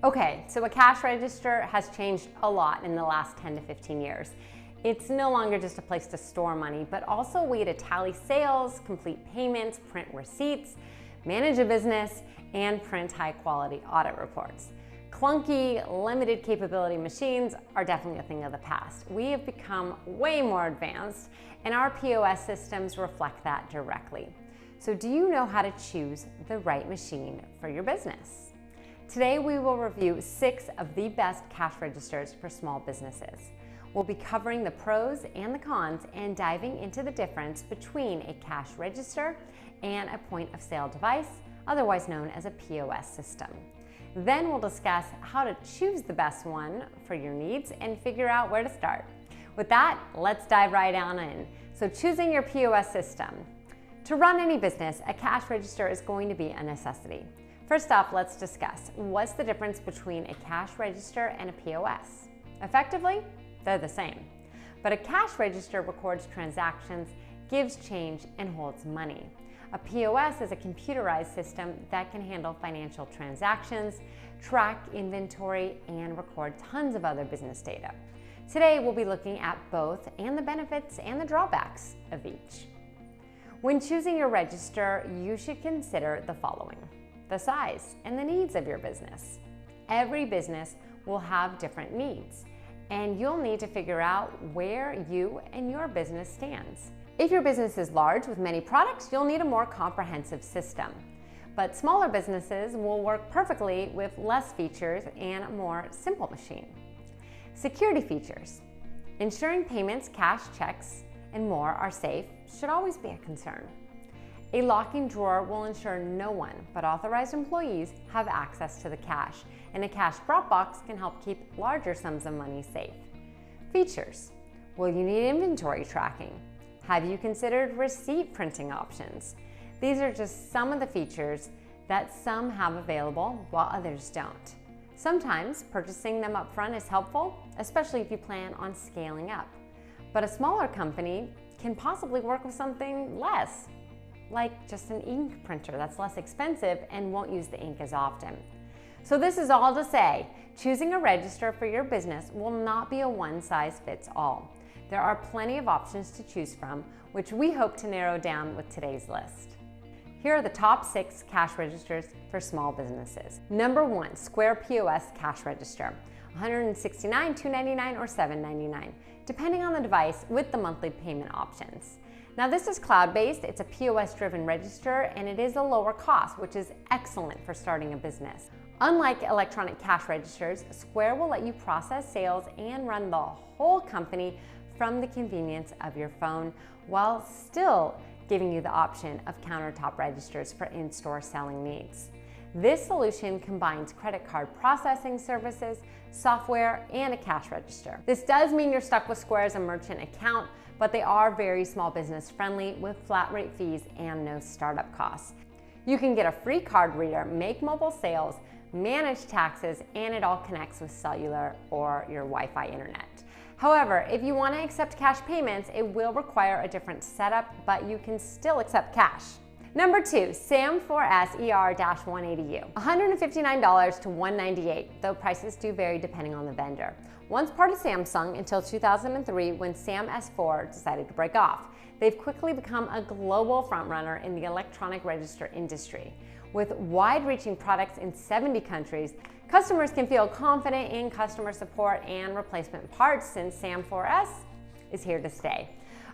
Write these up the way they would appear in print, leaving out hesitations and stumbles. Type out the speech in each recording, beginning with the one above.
Okay, so a cash register has changed a lot in the last 10 to 15 years. It's no longer just a place to store money, but also a way to tally sales, complete payments, print receipts, manage a business, and print high-quality audit reports. Clunky, limited capability machines are definitely a thing of the past. We have become way more advanced, and our POS systems reflect that directly. So do you know how to choose the right machine for your business? Today we will review 6 of the best cash registers for small businesses. We'll be covering the pros and the cons and diving into the difference between a cash register and a point of sale device, otherwise known as a POS system. Then we'll discuss how to choose the best one for your needs and figure out where to start. With that, let's dive right on in. So choosing your POS system. To run any business, a cash register is going to be a necessity. First off, let's discuss what's the difference between a cash register and a POS. Effectively, they're the same. But a cash register records transactions, gives change, and holds money. A POS is a computerized system that can handle financial transactions, track inventory, and record tons of other business data. Today, we'll be looking at both and the benefits and the drawbacks of each. When choosing your register, you should consider the following: the size and the needs of your business. Every business will have different needs, and you'll need to figure out where you and your business stands. If your business is large with many products, you'll need a more comprehensive system. But smaller businesses will work perfectly with less features and a more simple machine. Security features. Ensuring payments, cash, checks, and more are safe should always be a concern. A locking drawer will ensure no one but authorized employees have access to the cash, and a cash drop box can help keep larger sums of money safe. Features. Will you need inventory tracking? Have you considered receipt printing options? These are just some of the features that some have available while others don't. Sometimes purchasing them up front is helpful, especially if you plan on scaling up. But a smaller company can possibly work with something less, like just an ink printer that's less expensive and won't use the ink as often. So this is all to say, choosing a register for your business will not be a one-size-fits-all. There are plenty of options to choose from, which we hope to narrow down with today's list. Here are the top 6 cash registers for small businesses. Number 1, Square POS Cash Register, $169, $299, or $799, depending on the device with the monthly payment options. Now this is cloud-based, it's a POS-driven register, and it is a lower cost, which is excellent for starting a business. Unlike electronic cash registers, Square will let you process sales and run the whole company from the convenience of your phone, while still giving you the option of countertop registers for in-store selling needs. This solution combines credit card processing services, software, and a cash register. This does mean you're stuck with Square as a merchant account, but they are very small business friendly with flat rate fees and no startup costs. You can get a free card reader, make mobile sales, manage taxes, and it all connects with cellular or your Wi-Fi internet. However, if you want to accept cash payments, it will require a different setup, but you can still accept cash. Number 2, Sam4s ER-180u, $159 to $198, though prices do vary depending on the vendor. Once part of Samsung until 2003 when Sam4s decided to break off. They've quickly become a global frontrunner in the electronic register industry. With wide-reaching products in 70 countries, customers can feel confident in customer support and replacement parts since Sam4s is here to stay.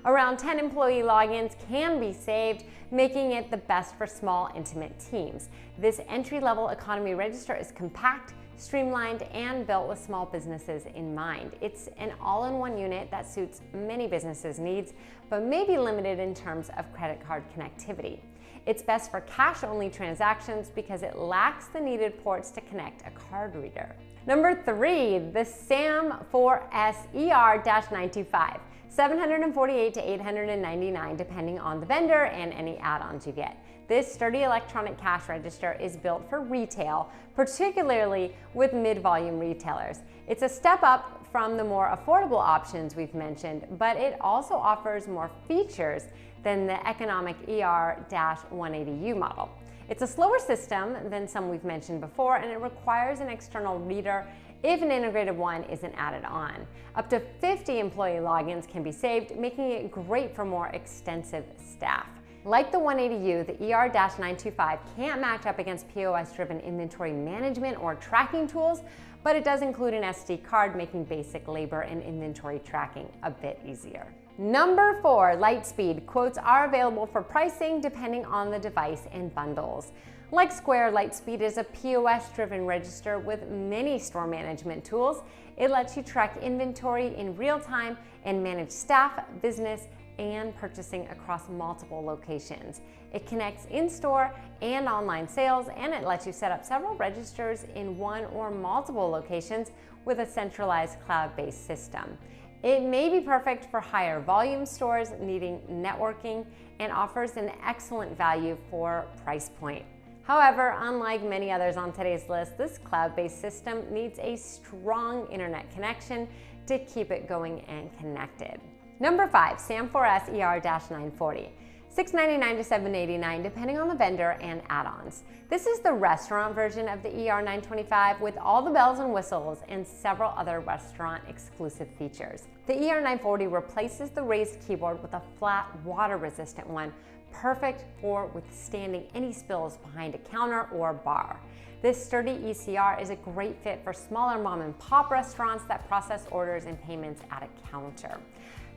Around 10 employee logins can be saved, making it the best for small, intimate teams. This entry-level economy register is compact, streamlined, and built with small businesses in mind. It's an all-in-one unit that suits many businesses' needs, but may be limited in terms of credit card connectivity. It's best for cash-only transactions because it lacks the needed ports to connect a card reader. Number 3, the Sam4s ER-925. $748 to $899 depending on the vendor and any add-ons you get. This sturdy electronic cash register is built for retail, particularly with mid-volume retailers. It's a step up from the more affordable options we've mentioned, but it also offers more features than the economic ER-180u model. It's a slower system than some we've mentioned before, and it requires an external reader if an integrated one isn't added on. Up to 50 employee logins can be saved, making it great for more extensive staff. Like the 180U, the ER-925 can't match up against POS-driven inventory management or tracking tools, but it does include an SD card, making basic labor and inventory tracking a bit easier. Number 4, Lightspeed. Quotes are available for pricing depending on the device and bundles. Like Square, Lightspeed is a POS-driven register with many store management tools. It lets you track inventory in real time and manage staff, business, and purchasing across multiple locations. It connects in-store and online sales, and it lets you set up several registers in one or multiple locations with a centralized cloud-based system. It may be perfect for higher volume stores needing networking and offers an excellent value for price point. However, unlike many others on today's list, this cloud-based system needs a strong internet connection to keep it going and connected. Number 5, Sam4s ER-940. $699 to $789 depending on the vendor and add-ons. This is the restaurant version of the ER-925 with all the bells and whistles and several other restaurant exclusive features. The ER-940 replaces the raised keyboard with a flat, water-resistant one, perfect for withstanding any spills behind a counter or bar. This sturdy ECR is a great fit for smaller mom-and-pop restaurants that process orders and payments at a counter.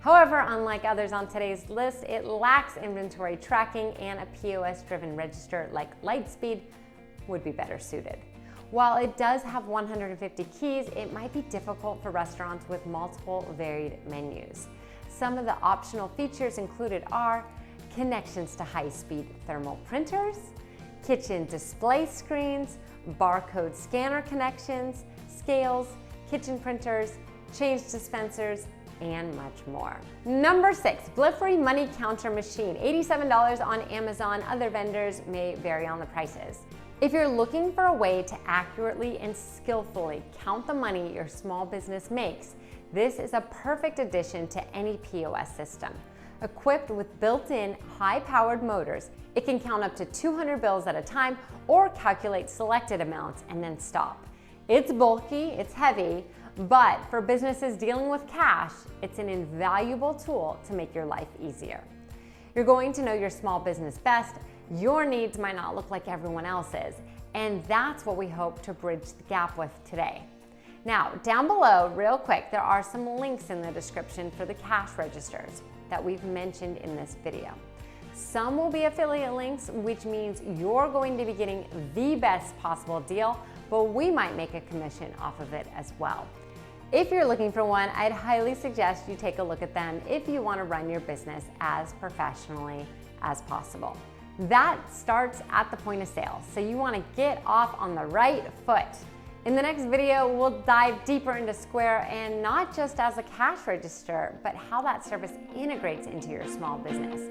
However, unlike others on today's list, it lacks inventory tracking, and a POS-driven register like Lightspeed would be better suited. While it does have 150 keys, it might be difficult for restaurants with multiple varied menus. Some of the optional features included are connections to high-speed thermal printers, kitchen display screens, barcode scanner connections, scales, kitchen printers, change dispensers, and much more. Number 6, Vlifree money counter machine, $87 on Amazon. Other vendors may vary on the prices. If you're looking for a way to accurately and skillfully count the money your small business makes, this is a perfect addition to any POS system. Equipped with built-in high-powered motors, it can count up to 200 bills at a time or calculate selected amounts and then stop. It's bulky, it's heavy, but for businesses dealing with cash, it's an invaluable tool to make your life easier. You're going to know your small business best. Your needs might not look like everyone else's, and that's what we hope to bridge the gap with today. Now, down below, real quick, there are some links in the description for the cash registers that we've mentioned in this video. Some will be affiliate links, which means you're going to be getting the best possible deal, but we might make a commission off of it as well. If you're looking for one, I'd highly suggest you take a look at them if you want to run your business as professionally as possible. That starts at the point of sale, so you want to get off on the right foot. In the next video, we'll dive deeper into Square, and not just as a cash register, but how that service integrates into your small business.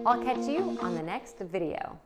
I'll catch you on the next video.